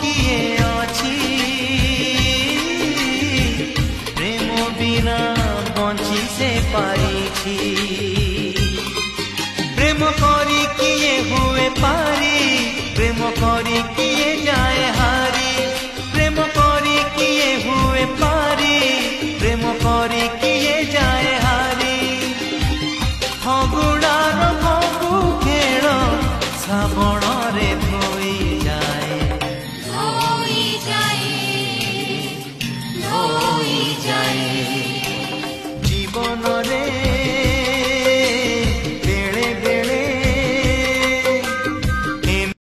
किए अछि प्रेम बिना बंची से पारी प्रेम करी किए हुए पारी प्रेम करी किए जाए हारी प्रेम करी किए हुए पारी प्रेम करी किए जाए हारी फगुड़ार फगु खेल श्रावण रे